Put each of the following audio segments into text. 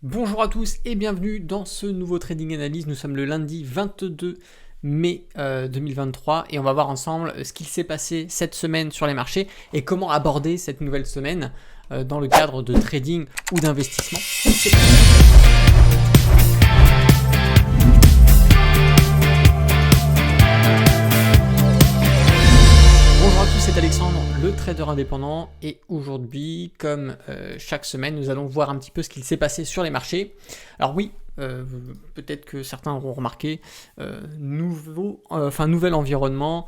Bonjour à tous et bienvenue dans ce nouveau Trading Analyse. Nous sommes le lundi 22 mai 2023 et on va voir ensemble ce qu'il s'est passé cette semaine sur les marchés et comment aborder cette nouvelle semaine dans le cadre de trading ou d'investissement. Bonjour à tous, c'est Alexandre, le trader indépendant, et aujourd'hui, comme chaque semaine, nous allons voir un petit peu ce qu'il s'est passé sur les marchés. Alors oui, peut-être que certains auront remarqué, nouvel environnement,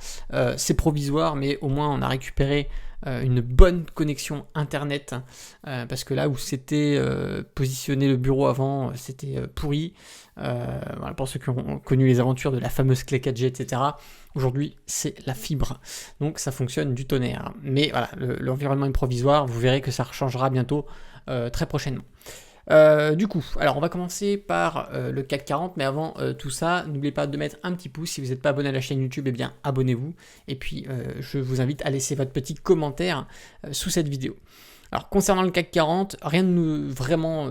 c'est provisoire, mais au moins on a récupéré une bonne connexion internet, parce que là où c'était positionné le bureau avant, c'était pourri. Voilà, pour ceux qui ont connu les aventures de la fameuse clé 4G, etc. Aujourd'hui, c'est la fibre, donc ça fonctionne du tonnerre. Mais voilà, l'environnement est provisoire, vous verrez que ça changera bientôt, très prochainement. Du coup, alors on va commencer par le CAC 40, mais avant tout ça, n'oubliez pas de mettre un petit pouce. Si vous n'êtes pas abonné à la chaîne YouTube, eh bien abonnez-vous. Et puis je vous invite à laisser votre petit commentaire sous cette vidéo. Alors concernant le CAC 40, rien de vraiment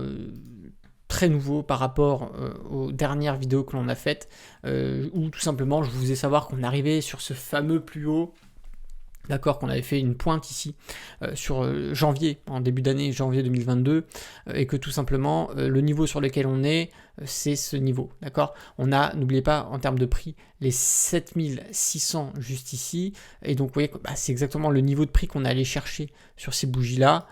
très nouveau par rapport aux dernières vidéos que l'on a faites, où tout simplement je vous faisais savoir qu'on arrivait sur ce fameux plus haut. D'accord, qu'on avait fait une pointe ici sur janvier, en début d'année, janvier 2022, et que tout simplement le niveau sur lequel on est, c'est ce niveau. D'accord, on a, n'oubliez pas, en termes de prix, les 7600 juste ici, et donc vous voyez que c'est exactement le niveau de prix qu'on est allé chercher sur ces bougies-là,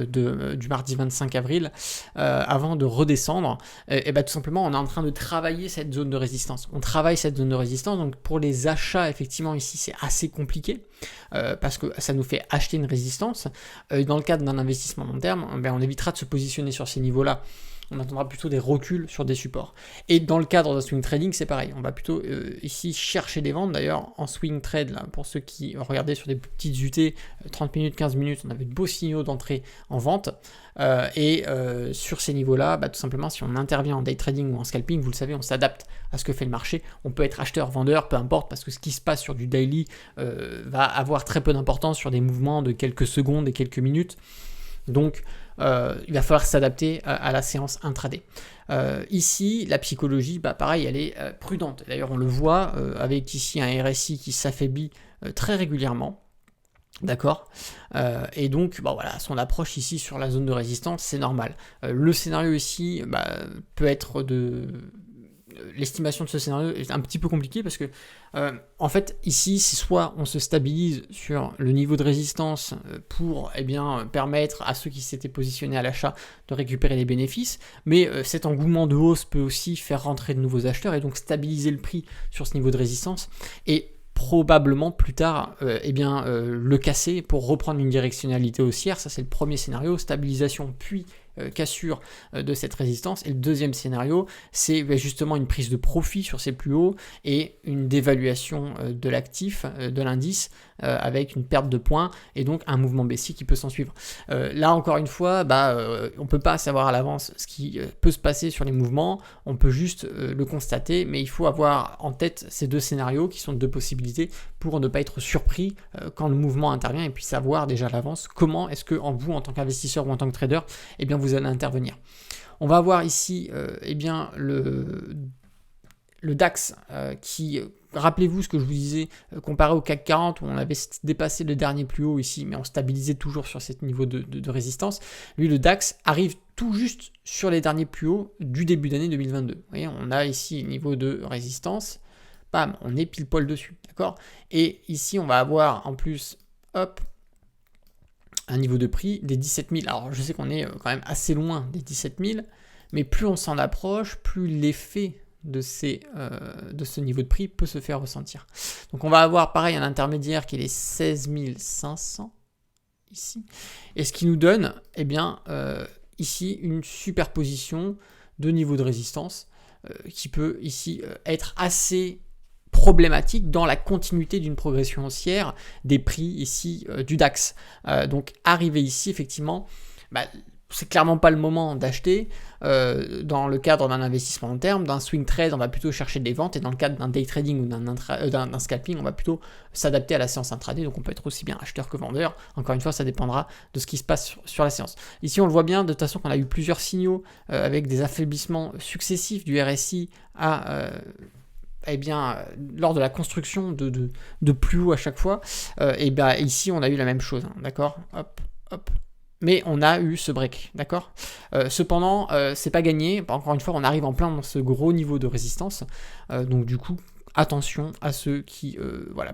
du mardi 25 avril, avant de redescendre. Et tout simplement, on est en train de travailler cette zone de résistance. On travaille cette zone de résistance, donc pour les achats, effectivement, ici, c'est assez compliqué, parce que ça nous fait acheter une résistance. Dans le cadre d'un investissement long terme, on évitera de se positionner sur ces niveaux-là. On attendra plutôt des reculs sur des supports. Et dans le cadre d'un swing trading, c'est pareil. On va plutôt ici chercher des ventes. D'ailleurs, en swing trade, là, pour ceux qui regardaient sur des petites UT, 30 minutes, 15 minutes, on avait de beaux signaux d'entrée en vente. Sur ces niveaux-là, tout simplement, si on intervient en day trading ou en scalping, vous le savez, on s'adapte à ce que fait le marché. On peut être acheteur, vendeur, peu importe, parce que ce qui se passe sur du daily va avoir très peu d'importance sur des mouvements de quelques secondes et quelques minutes. Donc, il va falloir s'adapter à la séance intraday. Ici, la psychologie, pareil, elle est prudente. D'ailleurs, on le voit avec ici un RSI qui s'affaiblit très régulièrement. D'accord, et donc voilà, son approche ici sur la zone de résistance, c'est normal. Le scénario ici peut être l'estimation de ce scénario est un petit peu compliquée parce que en fait ici c'est soit on se stabilise sur le niveau de résistance pour permettre à ceux qui s'étaient positionnés à l'achat de récupérer les bénéfices, mais cet engouement de hausse peut aussi faire rentrer de nouveaux acheteurs et donc stabiliser le prix sur ce niveau de résistance et probablement plus tard le casser pour reprendre une directionnalité haussière. Ça c'est le premier scénario, stabilisation puis cassure de cette résistance. Et le deuxième scénario, c'est justement une prise de profit sur ces plus hauts et une dévaluation de l'actif, de l'indice, avec une perte de points et donc un mouvement baissier qui peut s'en suivre. Là encore une fois, on peut pas savoir à l'avance ce qui peut se passer sur les mouvements, on peut juste le constater, mais il faut avoir en tête ces deux scénarios qui sont deux possibilités pour ne pas être surpris quand le mouvement intervient et puis savoir déjà à l'avance comment est-ce que vous en tant qu'investisseur ou en tant que trader, vous allez intervenir. On va avoir ici le DAX qui, rappelez-vous ce que je vous disais, comparé au CAC 40 où on avait dépassé le dernier plus haut ici, mais on stabilisait toujours sur ce niveau de résistance. Lui, le DAX arrive tout juste sur les derniers plus hauts du début d'année 2022. Vous voyez, on a ici un niveau de résistance, bam, on est pile poil dessus, d'accord. Et ici, on va avoir en plus, un niveau de prix des 17 000. Alors je sais qu'on est quand même assez loin des 17 000, mais plus on s'en approche, plus l'effet de ce niveau de prix peut se faire ressentir. Donc on va avoir pareil un intermédiaire qui est les 16 500 ici, et ce qui nous donne ici une superposition de niveaux de résistance qui peut ici être assez problématique dans la continuité d'une progression haussière des prix ici du DAX. Donc arriver ici effectivement, c'est clairement pas le moment d'acheter. Dans le cadre d'un investissement long terme, d'un swing trade, on va plutôt chercher des ventes, et dans le cadre d'un day trading ou d'un scalping, on va plutôt s'adapter à la séance intraday, donc on peut être aussi bien acheteur que vendeur. Encore une fois, ça dépendra de ce qui se passe sur la séance. Ici, on le voit bien, de toute façon, qu'on a eu plusieurs signaux avec des affaiblissements successifs du RSI lors de la construction de plus haut à chaque fois, ici on a eu la même chose, hein, d'accord, hop, hop. Mais on a eu ce break, d'accord. Cependant, c'est pas gagné. Encore une fois, on arrive en plein dans ce gros niveau de résistance. Donc du coup, attention à ceux qui,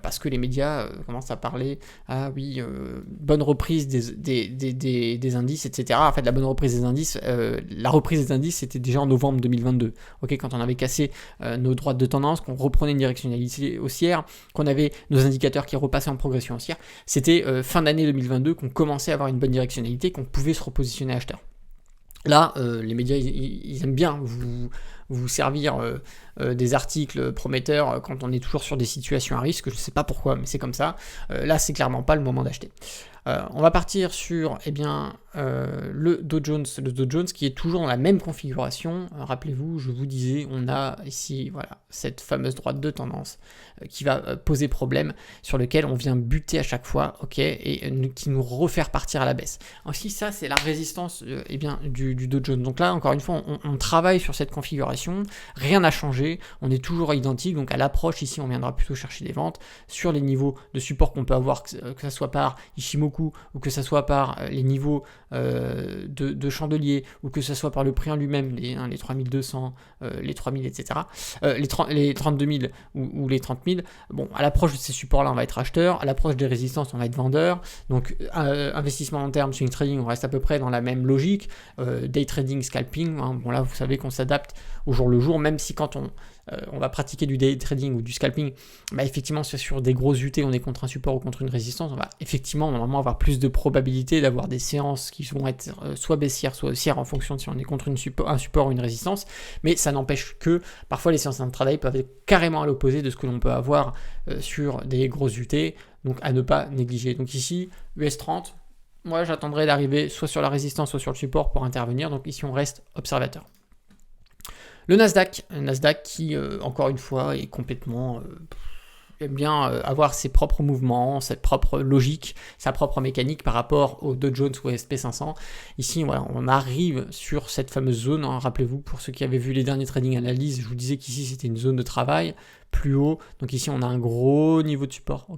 parce que les médias commencent à parler, bonne reprise des indices, etc. En fait, la bonne reprise des indices, la reprise des indices, c'était déjà en novembre 2022. Ok, quand on avait cassé nos droites de tendance, qu'on reprenait une directionnalité haussière, qu'on avait nos indicateurs qui repassaient en progression haussière, c'était fin d'année 2022 qu'on commençait à avoir une bonne directionnalité, qu'on pouvait se repositionner acheteur. Là, les médias, ils aiment bien vous servir des articles prometteurs quand on est toujours sur des situations à risque. Je ne sais pas pourquoi, mais c'est comme ça. Là, c'est clairement pas le moment d'acheter. On va partir sur le Dow Jones qui est toujours dans la même configuration. Rappelez-vous, je vous disais, on a ici cette fameuse droite de tendance qui va poser problème, sur lequel on vient buter à chaque fois, et qui nous refait partir à la baisse. Ensuite, ça, c'est la résistance du Dow Jones. Donc là, encore une fois, on travaille sur cette configuration, rien n'a changé, on est toujours identique. Donc à l'approche, ici, on viendra plutôt chercher des ventes sur les niveaux de support qu'on peut avoir, que ce soit par Ichimoku ou que ce soit par les niveaux de chandelier, ou que ce soit par le prix en lui-même, les 3200, les 3000, etc., les 32 000 ou les 30 000. Bon, à l'approche de ces supports-là, on va être acheteur, à l'approche des résistances, on va être vendeur. Donc investissement long terme, swing trading, on reste à peu près dans la même logique. Day trading, scalping, bon là, vous savez qu'on s'adapte au jour le jour, même si quand on va pratiquer du day trading ou du scalping, effectivement, sur des grosses UT, on est contre un support ou contre une résistance, on va effectivement normalement avoir plus de probabilité d'avoir des séances qui vont être soit baissières, soit haussières, en fonction de si on est contre un support ou une résistance. Mais ça n'empêche que parfois les séances intraday peuvent être carrément à l'opposé de ce que l'on peut avoir sur des grosses UT, donc à ne pas négliger. Donc ici, US30, moi j'attendrai d'arriver soit sur la résistance, soit sur le support pour intervenir. Donc ici on reste observateur. Le Nasdaq qui, encore une fois, est complètement... aime bien avoir ses propres mouvements, sa propre logique, sa propre mécanique par rapport au Dow Jones ou au SP500. Ici, on arrive sur cette fameuse zone. Rappelez-vous, pour ceux qui avaient vu les derniers trading analyses, je vous disais qu'ici, c'était une zone de travail plus haut. Donc ici, on a un gros niveau de support.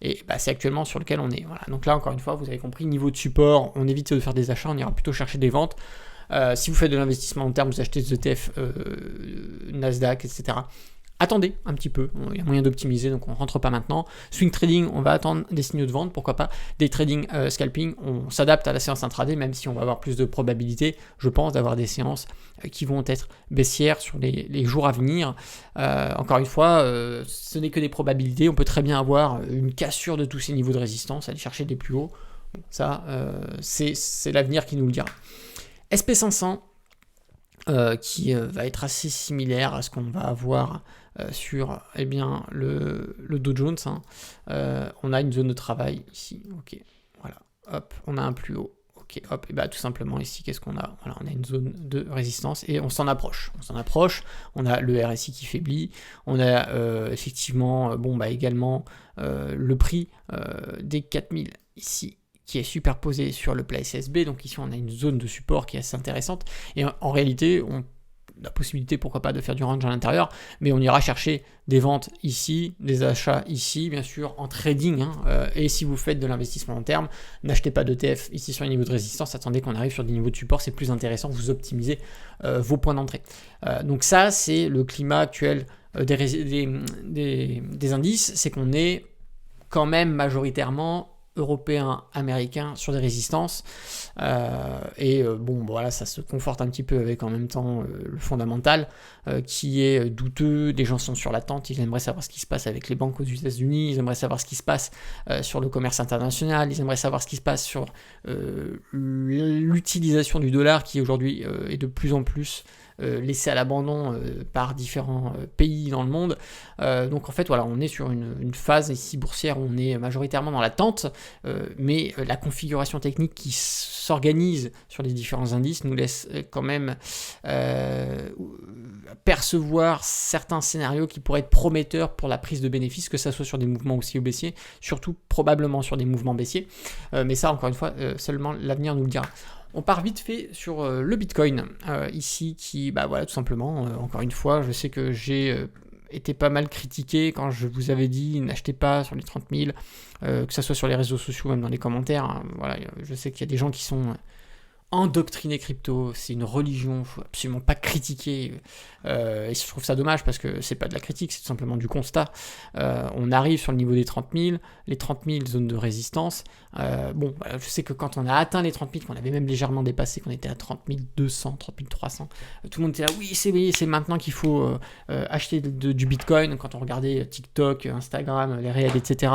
Et c'est actuellement sur lequel on est. Voilà. Donc là, encore une fois, vous avez compris, niveau de support, on évite de faire des achats, on ira plutôt chercher des ventes. Si vous faites de l'investissement long terme, vous achetez des ETF, Nasdaq, etc. Attendez un petit peu, il y a moyen d'optimiser, donc on ne rentre pas maintenant. Swing trading, on va attendre des signaux de vente, pourquoi pas. Day trading, scalping, on s'adapte à la séance intraday, même si on va avoir plus de probabilité, je pense, d'avoir des séances qui vont être baissières sur les jours à venir. Encore une fois, ce n'est que des probabilités, on peut très bien avoir une cassure de tous ces niveaux de résistance, aller chercher des plus hauts. Bon, ça, c'est l'avenir qui nous le dira. SP500, qui va être assez similaire à ce qu'on va avoir sur le Dow Jones. On a une zone de travail ici, voilà, hop, on a un plus haut, hop, et tout simplement ici, qu'est-ce qu'on a? Voilà, on a une zone de résistance et on s'en approche, on a le RSI qui faiblit, on a effectivement, également le prix des 4000 ici, qui est superposé sur le plat SSB. Donc ici, on a une zone de support qui est assez intéressante. Et en réalité, on a la possibilité, pourquoi pas, de faire du range à l'intérieur, mais on ira chercher des ventes ici, des achats ici, bien sûr, en trading. Et si vous faites de l'investissement long terme, n'achetez pas d'ETF ici sur les niveaux de résistance. Attendez qu'on arrive sur des niveaux de support, c'est plus intéressant, vous optimisez vos points d'entrée. Donc ça, c'est le climat actuel des indices, c'est qu'on est quand même majoritairement européen, américain sur des résistances, voilà, ça se conforte un petit peu avec en même temps le fondamental qui est douteux. Des gens sont sur l'attente, ils aimeraient savoir ce qui se passe avec les banques aux États-Unis, ils aimeraient savoir ce qui se passe sur le commerce international, ils aimeraient savoir ce qui se passe sur l'utilisation du dollar qui aujourd'hui est de plus en plus laissé à l'abandon par différents pays dans le monde. Donc en fait, voilà, on est sur une phase ici boursière où on est majoritairement dans l'attente. mais la configuration technique qui s'organise sur les différents indices nous laisse quand même percevoir certains scénarios qui pourraient être prometteurs pour la prise de bénéfices, que ça soit sur des mouvements haussiers ou baissiers, surtout probablement sur des mouvements baissiers, mais ça encore une fois seulement l'avenir nous le dira. On part vite fait sur le Bitcoin, ici qui, voilà, tout simplement, encore une fois, je sais que j'ai été pas mal critiqué quand je vous avais dit n'achetez pas sur les 30 000, que ce soit sur les réseaux sociaux, même dans les commentaires, hein, voilà, je sais qu'il y a des gens qui sont endoctriner crypto, c'est une religion, faut absolument pas critiquer, et je trouve ça dommage parce que c'est pas de la critique, c'est tout simplement du constat. On arrive sur le niveau des 30 000, les 30 000 zones de résistance. Je sais que quand on a atteint les 30 000, qu'on avait même légèrement dépassé, qu'on était à 30 200, 30 300, tout le monde était là, oui, c'est maintenant qu'il faut acheter du Bitcoin. Quand on regardait TikTok, Instagram, les réels, etc.,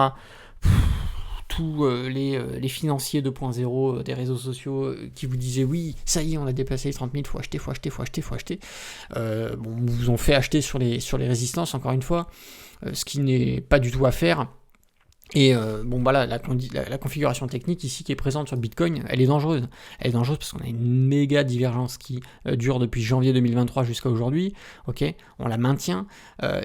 tous les financiers 2.0 des réseaux sociaux qui vous disaient oui, ça y est, on a dépassé les 30 000, faut acheter. Vous ont fait acheter sur les résistances, encore une fois, ce qui n'est pas du tout à faire. Et la configuration technique ici qui est présente sur Bitcoin, elle est dangereuse. Elle est dangereuse parce qu'on a une méga divergence qui dure depuis janvier 2023 jusqu'à aujourd'hui. Ok, on la maintient.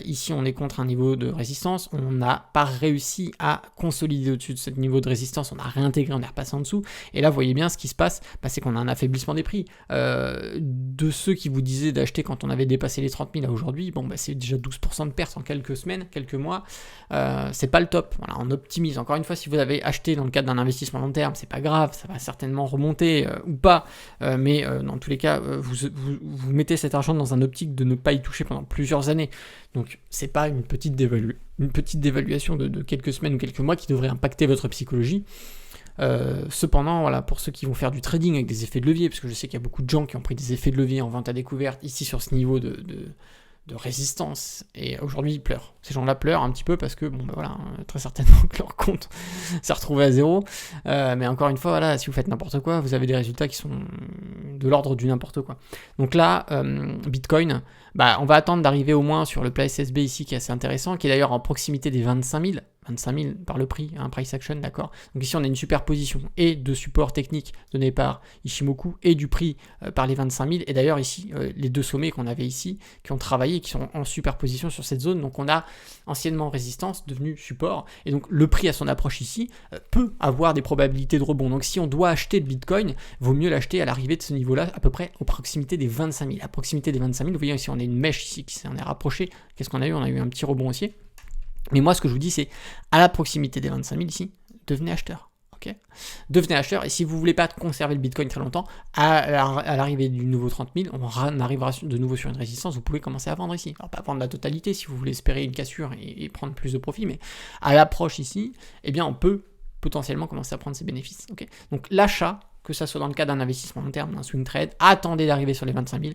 Ici, on est contre un niveau de résistance. On n'a pas réussi à consolider au-dessus de ce niveau de résistance. On a réintégré, on est repassé en dessous. Et là, vous voyez bien ce qui se passe, c'est qu'on a un affaiblissement des prix. De ceux qui vous disaient d'acheter quand on avait dépassé les 30 000 à aujourd'hui, c'est déjà 12% de perte en quelques semaines, quelques mois. C'est pas le top. Voilà, on optimise. Encore une fois, si vous avez acheté dans le cadre d'un investissement long terme, c'est pas grave, ça va certainement remonter ou pas, mais dans tous les cas, vous mettez cet argent dans un optique de ne pas y toucher pendant plusieurs années. Donc, c'est pas une petite dévaluation de quelques semaines ou quelques mois qui devrait impacter votre psychologie. Cependant, voilà, pour ceux qui vont faire du trading avec des effets de levier, parce que je sais qu'il y a beaucoup de gens qui ont pris des effets de levier en vente à découverte ici sur ce niveau de résistance, et aujourd'hui ils pleurent. Ces gens-là pleurent un petit peu parce que très certainement que leur compte s'est retrouvé à zéro, mais encore une fois, voilà, si vous faites n'importe quoi, vous avez des résultats qui sont de l'ordre du n'importe quoi. Donc là, Bitcoin, on va attendre d'arriver au moins sur le plat SSB ici qui est assez intéressant, qui est d'ailleurs en proximité des 25 000 par le prix, price action, d'accord. Donc ici on a une superposition et de support technique donné par Ishimoku et du prix par les 25 000, et d'ailleurs ici les deux sommets qu'on avait ici qui ont travaillé, qui sont en superposition sur cette zone. Donc on a anciennement résistance devenu support, et donc le prix à son approche ici peut avoir des probabilités de rebond. Donc si on doit acheter de Bitcoin, vaut mieux l'acheter à l'arrivée de ce niveau-là, à peu près aux proximités des 25 000. À proximité des 25 000, vous voyez ici on a une mèche ici qui s'en est rapprochée. Qu'est-ce qu'on a eu? On a eu un petit rebond haussier. Mais moi, ce que je vous dis, c'est à la proximité des 25 000 ici, devenez acheteur. Okay, devenez acheteur, et si vous ne voulez pas conserver le Bitcoin très longtemps, à l'arrivée du nouveau 30 000, on arrivera de nouveau sur une résistance, vous pouvez commencer à vendre ici. Alors pas vendre la totalité si vous voulez espérer une cassure et prendre plus de profit, mais à l'approche ici, on peut potentiellement commencer à prendre ses bénéfices. Okay, donc l'achat, que ça soit dans le cas d'un investissement long terme, d'un swing trade, attendez d'arriver sur les 25 000.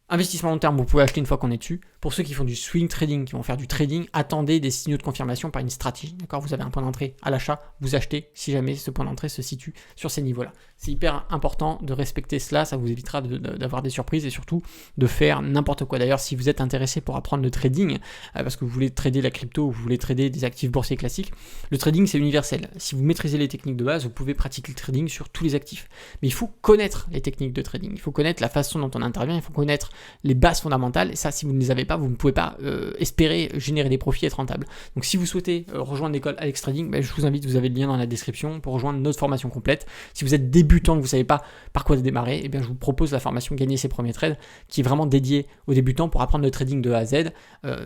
Investissement long terme, vous pouvez acheter une fois qu'on est dessus. Pour ceux qui font du swing trading, qui vont faire du trading, attendez des signaux de confirmation par une stratégie. D'accord, vous avez un point d'entrée à l'achat, vous achetez si jamais ce point d'entrée se situe sur ces niveaux-là. C'est hyper important de respecter cela, ça vous évitera d'avoir des surprises et surtout de faire n'importe quoi. D'ailleurs, si vous êtes intéressé pour apprendre le trading, parce que vous voulez trader la crypto ou vous voulez trader des actifs boursiers classiques, le trading c'est universel. Si vous maîtrisez les techniques de base, vous pouvez pratiquer le trading sur tous les actifs. Mais il faut connaître les techniques de trading, il faut connaître la façon dont on intervient, il faut connaître les bases fondamentales, et ça, si vous ne les avez pas, vous ne pouvez pas espérer générer des profits et être rentable. Donc si vous souhaitez rejoindre l'école Alex Trading, je vous invite, vous avez le lien dans la description pour rejoindre notre formation complète. Si vous êtes débutant, que vous ne savez pas par quoi démarrer, je vous propose la formation Gagner ses premiers trades, qui est vraiment dédiée aux débutants pour apprendre le trading de A à Z,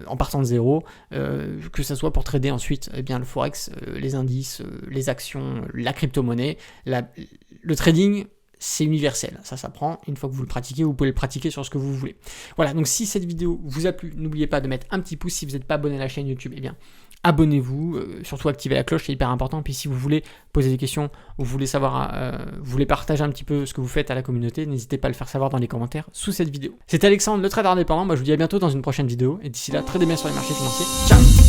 en partant de zéro, que ce soit pour trader ensuite le forex, les indices, les actions, la crypto-monnaie, le trading. C'est universel, ça s'apprend, une fois que vous le pratiquez, vous pouvez le pratiquer sur ce que vous voulez. Voilà, donc si cette vidéo vous a plu, n'oubliez pas de mettre un petit pouce. Si vous n'êtes pas abonné à la chaîne YouTube, abonnez-vous, surtout activez la cloche, c'est hyper important. Puis si vous voulez poser des questions, vous voulez savoir, vous voulez partager un petit peu ce que vous faites à la communauté, n'hésitez pas à le faire savoir dans les commentaires sous cette vidéo. C'était Alexandre, le trader indépendant, je vous dis à bientôt dans une prochaine vidéo, et d'ici là, tradez bien sur les marchés financiers, ciao.